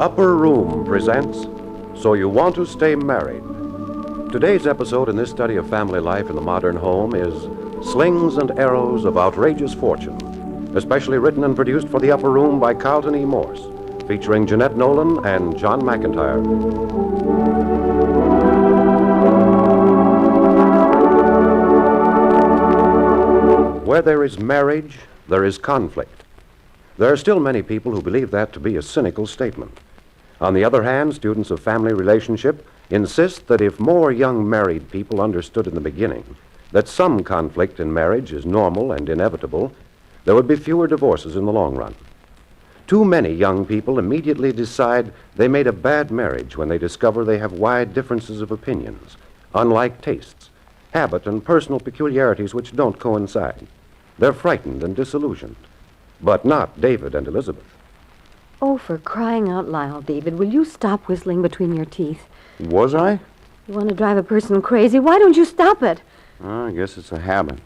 Upper Room presents So You Want to Stay Married. Today's episode in this study of family life in the modern home is Slings and Arrows of Outrageous Fortune, especially written and produced for the Upper Room by Carlton E. Morse, featuring Jeanette Nolan and John McIntyre. Where there is marriage, there is conflict. There are still many people who believe that to be a cynical statement. On the other hand, students of family relationship insist that if more young married people understood in the beginning that some conflict in marriage is normal and inevitable, there would be fewer divorces in the long run. Too many young people immediately decide they made a bad marriage when they discover they have wide differences of opinions, unlike tastes, habit, and personal peculiarities which don't coincide. They're frightened and disillusioned. But not David and Elizabeth. Oh, for crying out loud, David, will you stop whistling between your teeth? Was I? You want to drive a person crazy? Why don't you stop it? I guess it's a habit.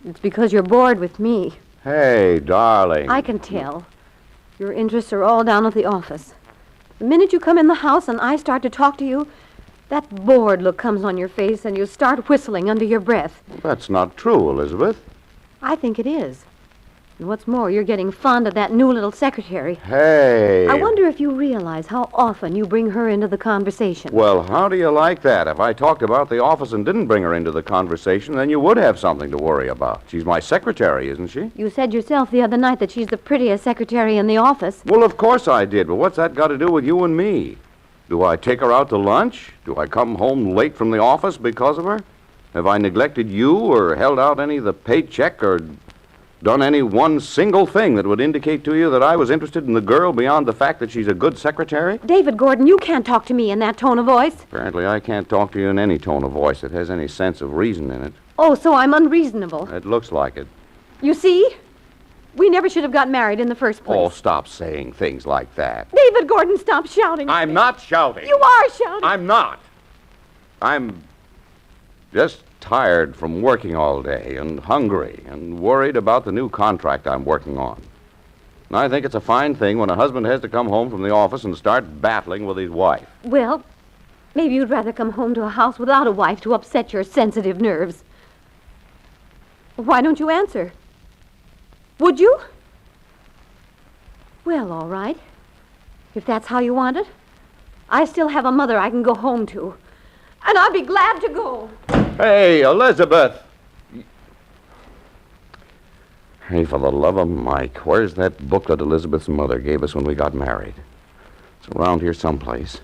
It's because you're bored with me. Hey, darling. I can tell. Your interests are all down at the office. The minute you come in the house and I start to talk to you, that bored look comes on your face and you start whistling under your breath. That's not true, Elizabeth. I think it is. And what's more, you're getting fond of that new little secretary. Hey. I wonder if you realize how often you bring her into the conversation. Well, how do you like that? If I talked about the office and didn't bring her into the conversation, then you would have something to worry about. She's my secretary, isn't she? You said yourself the other night that she's the prettiest secretary in the office. Well, of course I did, but what's that got to do with you and me? Do I take her out to lunch? Do I come home late from the office because of her? Have I neglected you or held out any of the paycheck or done any one single thing that would indicate to you that I was interested in the girl beyond the fact that she's a good secretary? David Gordon, you can't talk to me in that tone of voice. Apparently I can't talk to you in any tone of voice that has any sense of reason in it. Oh, so I'm unreasonable. It looks like it. You see? We never should have got married in the first place. Oh, stop saying things like that. David Gordon, stop shouting. I'm not shouting. You are shouting. I'm not. I'm just tired from working all day and hungry and worried about the new contract I'm working on. And I think it's a fine thing when a husband has to come home from the office and start battling with his wife. Well, maybe you'd rather come home to a house without a wife to upset your sensitive nerves. Why don't you answer? Would you? Well, all right. If that's how you want it. I still have a mother I can go home to. And I'd be glad to go. Hey, Elizabeth! Hey, for the love of Mike, where's that book that Elizabeth's mother gave us when we got married? It's around here someplace.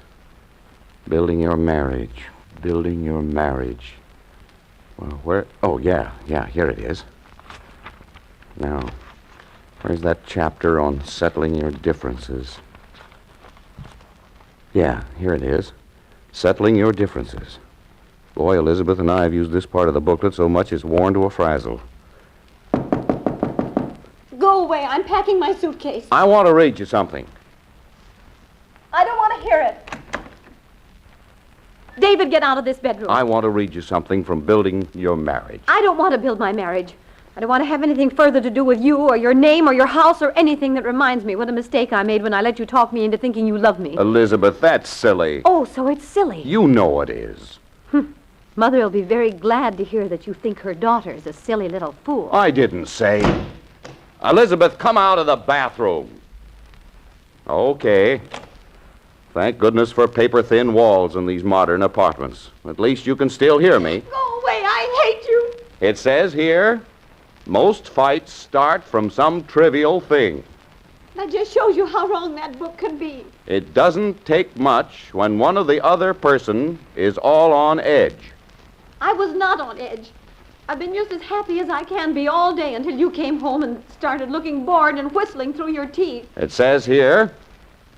Building Your Marriage. Building Your Marriage. Well, where? Oh, yeah, here it is. Now, where's that chapter on settling your differences? Yeah, here it is. Settling Your Differences. Boy, Elizabeth and I have used this part of the booklet so much it's worn to a frazzle. Go away. I'm packing my suitcase. I want to read you something. I don't want to hear it. David, get out of this bedroom. I want to read you something from Building Your Marriage. I don't want to build my marriage. I don't want to have anything further to do with you or your name or your house or anything that reminds me what a mistake I made when I let you talk me into thinking you love me. Elizabeth, that's silly. Oh, so it's silly. You know it is. Mother will be very glad to hear that you think her daughter's a silly little fool. I didn't say. Elizabeth, come out of the bathroom. Okay. Thank goodness for paper-thin walls in these modern apartments. At least you can still hear me. Go away. I hate you. It says here, most fights start from some trivial thing. That just shows you how wrong that book can be. It doesn't take much when one or the other person is all on edge. I was not on edge. I've been just as happy as I can be all day until you came home and started looking bored and whistling through your teeth. It says here,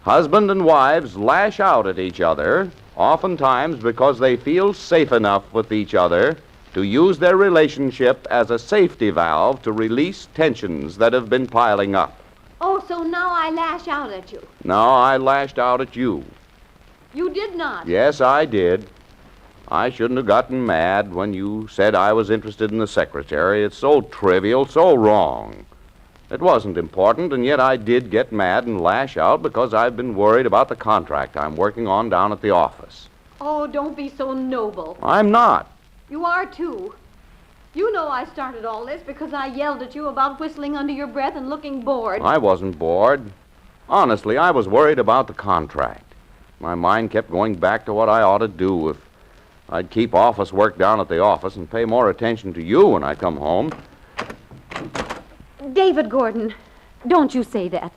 husband and wives lash out at each other, oftentimes because they feel safe enough with each other to use their relationship as a safety valve to release tensions that have been piling up. Oh, so now I lash out at you. No, I lashed out at you. You did not. Yes, I did. I shouldn't have gotten mad when you said I was interested in the secretary. It's so trivial, so wrong. It wasn't important, and yet I did get mad and lash out because I've been worried about the contract I'm working on down at the office. Oh, don't be so noble. I'm not. You are, too. You know I started all this because I yelled at you about whistling under your breath and looking bored. I wasn't bored. Honestly, I was worried about the contract. My mind kept going back to what I ought to do if I'd keep office work down at the office and pay more attention to you when I come home. David Gordon, don't you say that.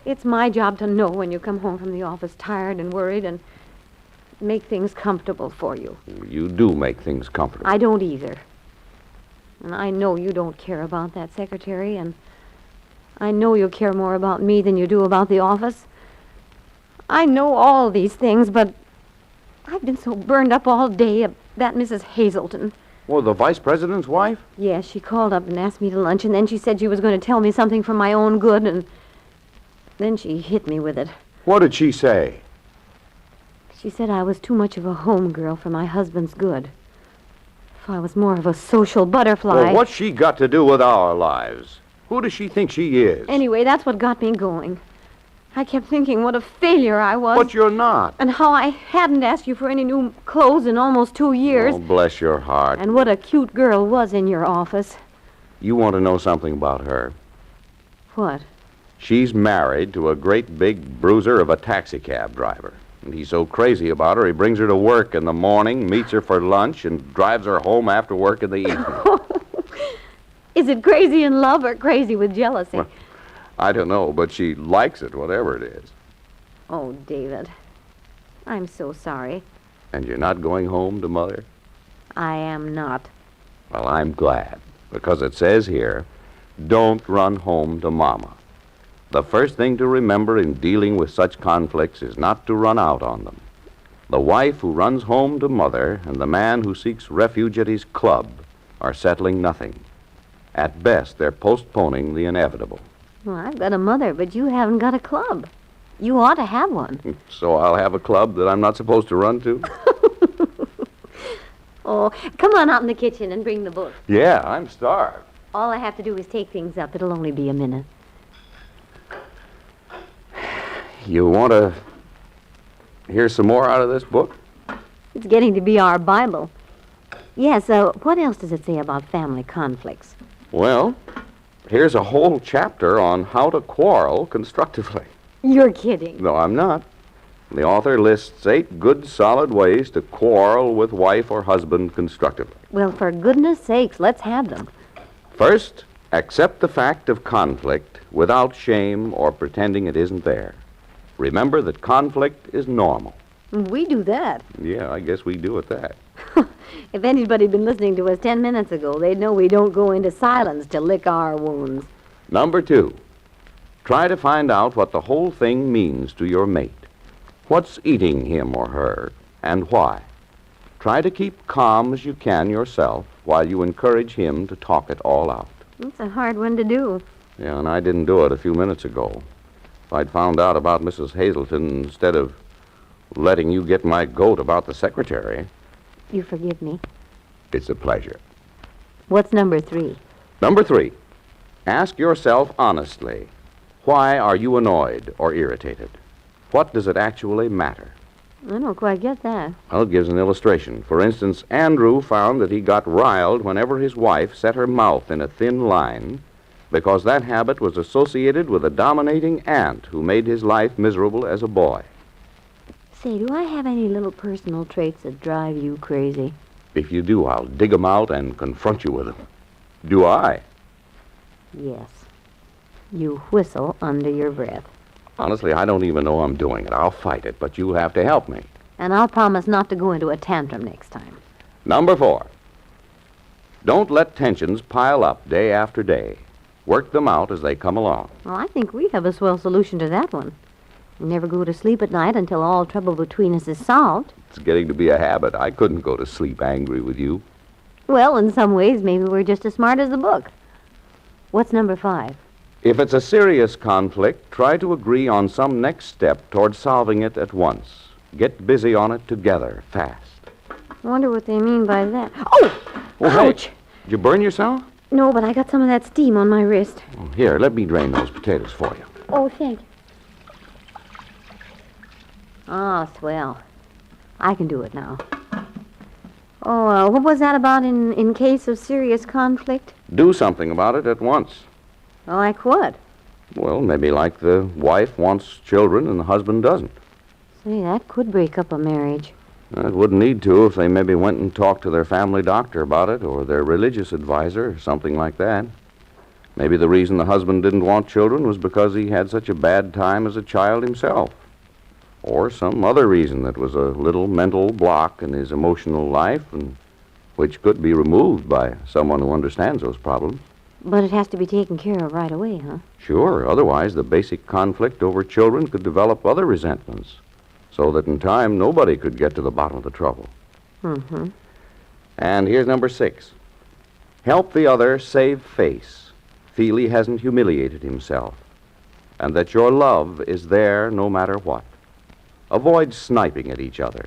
It's my job to know when you come home from the office tired and worried and make things comfortable for you. You do make things comfortable. I don't either. And I know you don't care about that secretary, and I know you care more about me than you do about the office. I know all these things, but I've been so burned up all day at that Mrs. Hazelton. Well, the vice president's wife? Yes, she called up and asked me to lunch, and then she said she was going to tell me something for my own good, and then she hit me with it. What did she say? She said I was too much of a home girl for my husband's good. If I was more of a social butterfly... Well, what's she got to do with our lives? Who does she think she is? Anyway, that's what got me going. I kept thinking what a failure I was. But you're not. And how I hadn't asked you for any new clothes in almost 2 years. Oh, bless your heart. And what a cute girl was in your office. You want to know something about her? What? She's married to a great big bruiser of a taxicab driver. And he's so crazy about her, he brings her to work in the morning, meets her for lunch, and drives her home after work in the evening. Is it crazy in love or crazy with jealousy? Well, I don't know, but she likes it, whatever it is. Oh, David. I'm so sorry. And you're not going home to Mother? I am not. Well, I'm glad, because it says here, don't run home to Mama. The first thing to remember in dealing with such conflicts is not to run out on them. The wife who runs home to Mother and the man who seeks refuge at his club are settling nothing. At best, they're postponing the inevitable. Well, I've got a mother, but you haven't got a club. You ought to have one. So I'll have a club that I'm not supposed to run to? Oh, come on out in the kitchen and bring the book. Yeah, I'm starved. All I have to do is take things up. It'll only be a minute. You want to hear some more out of this book? It's getting to be our Bible. Yes, what else does it say about family conflicts? Well, here's a whole chapter on how to quarrel constructively. You're kidding. No, I'm not. The author lists 8 good, solid ways to quarrel with wife or husband constructively. Well, for goodness sakes, let's have them. First, accept the fact of conflict without shame or pretending it isn't there. Remember that conflict is normal. We do that. Yeah, I guess we do at that. If anybody'd been listening to us 10 minutes ago, they'd know we don't go into silence to lick our wounds. Number 2, try to find out what the whole thing means to your mate. What's eating him or her, and why? Try to keep calm as you can yourself while you encourage him to talk it all out. It's a hard one to do. Yeah, and I didn't do it a few minutes ago. If I'd found out about Mrs. Hazelton instead of letting you get my goat about the secretary... You forgive me. It's a pleasure. What's number 3? Number 3, ask yourself honestly, why are you annoyed or irritated? What does it actually matter? I don't quite get that. Well, it gives an illustration. For instance, Andrew found that he got riled whenever his wife set her mouth in a thin line because that habit was associated with a dominating aunt who made his life miserable as a boy. Say, do I have any little personal traits that drive you crazy? If you do, I'll dig 'em out and confront you with them. Do I? Yes. You whistle under your breath. Honestly, I don't even know I'm doing it. I'll fight it, but you'll have to help me. And I'll promise not to go into a tantrum next time. Number 4, don't let tensions pile up day after day. Work them out as they come along. Well, I think we have a swell solution to that one. We never go to sleep at night until all trouble between us is solved. It's getting to be a habit. I couldn't go to sleep angry with you. Well, in some ways, maybe we're just as smart as the book. What's number 5? If it's a serious conflict, try to agree on some next step toward solving it at once. Get busy on it together, fast. I wonder what they mean by that. Oh! Well, Ouch! hey, did you burn yourself? No, but I got some of that steam on my wrist. Here, let me drain those potatoes for you. Oh, thank you. Oh, swell. I can do it now. Oh, what was that about in case of serious conflict? Do something about it at once. Well, like what? Well, maybe like the wife wants children and the husband doesn't. Say, that could break up a marriage. It wouldn't need to if they maybe went and talked to their family doctor about it or their religious advisor or something like that. Maybe the reason the husband didn't want children was because he had such a bad time as a child himself. Or some other reason that was a little mental block in his emotional life and which could be removed by someone who understands those problems. But it has to be taken care of right away, huh? Sure, otherwise the basic conflict over children could develop other resentments, so that in time nobody could get to the bottom of the trouble. Mm-hmm. And here's number 6. Help the other save face. Feel he hasn't humiliated himself, and that your love is there no matter what. Avoid sniping at each other.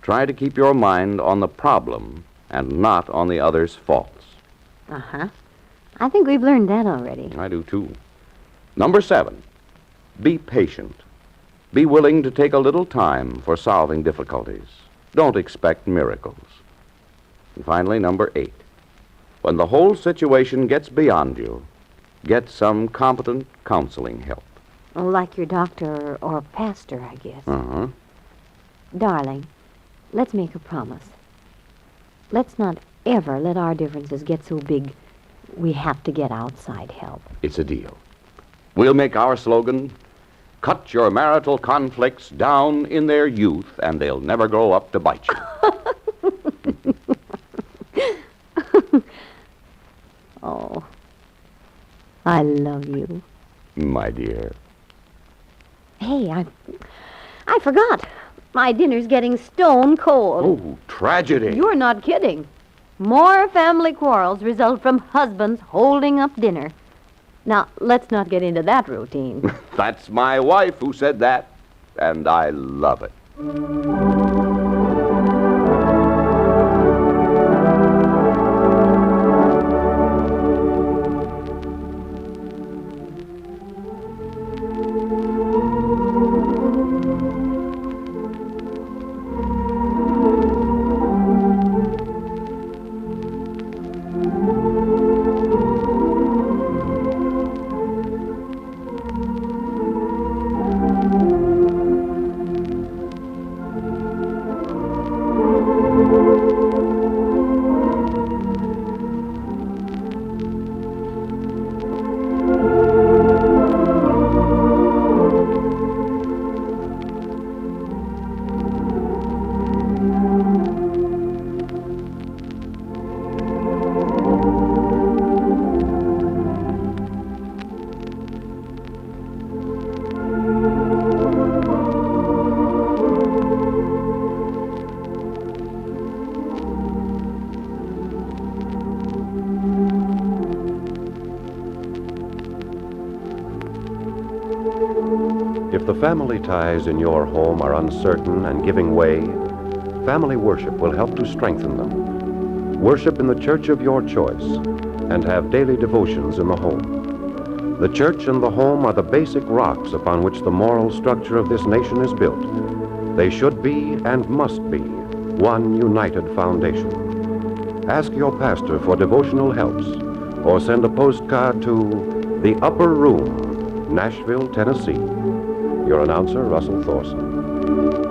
Try to keep your mind on the problem and not on the other's faults. Uh-huh. I think we've learned that already. I do, too. Number 7, be patient. Be willing to take a little time for solving difficulties. Don't expect miracles. And finally, number 8, when the whole situation gets beyond you, get some competent counseling help. Oh, like your doctor or pastor, I guess. Uh-huh. Darling, let's make a promise. Let's not ever let our differences get so big we have to get outside help. It's a deal. We'll make our slogan, cut your marital conflicts down in their youth, and they'll never grow up to bite you. Oh, I love you. My dear. Hey, I forgot. My dinner's getting stone cold. Oh, tragedy. You're not kidding. More family quarrels result from husbands holding up dinner. Now, let's not get into that routine. That's my wife who said that, and I love it. If the family ties in your home are uncertain and giving way, family worship will help to strengthen them. Worship in the church of your choice and have daily devotions in the home. The church and the home are the basic rocks upon which the moral structure of this nation is built. They should be and must be one united foundation. Ask your pastor for devotional helps or send a postcard to The Upper Room, Nashville, Tennessee. Your announcer, Russell Thorson.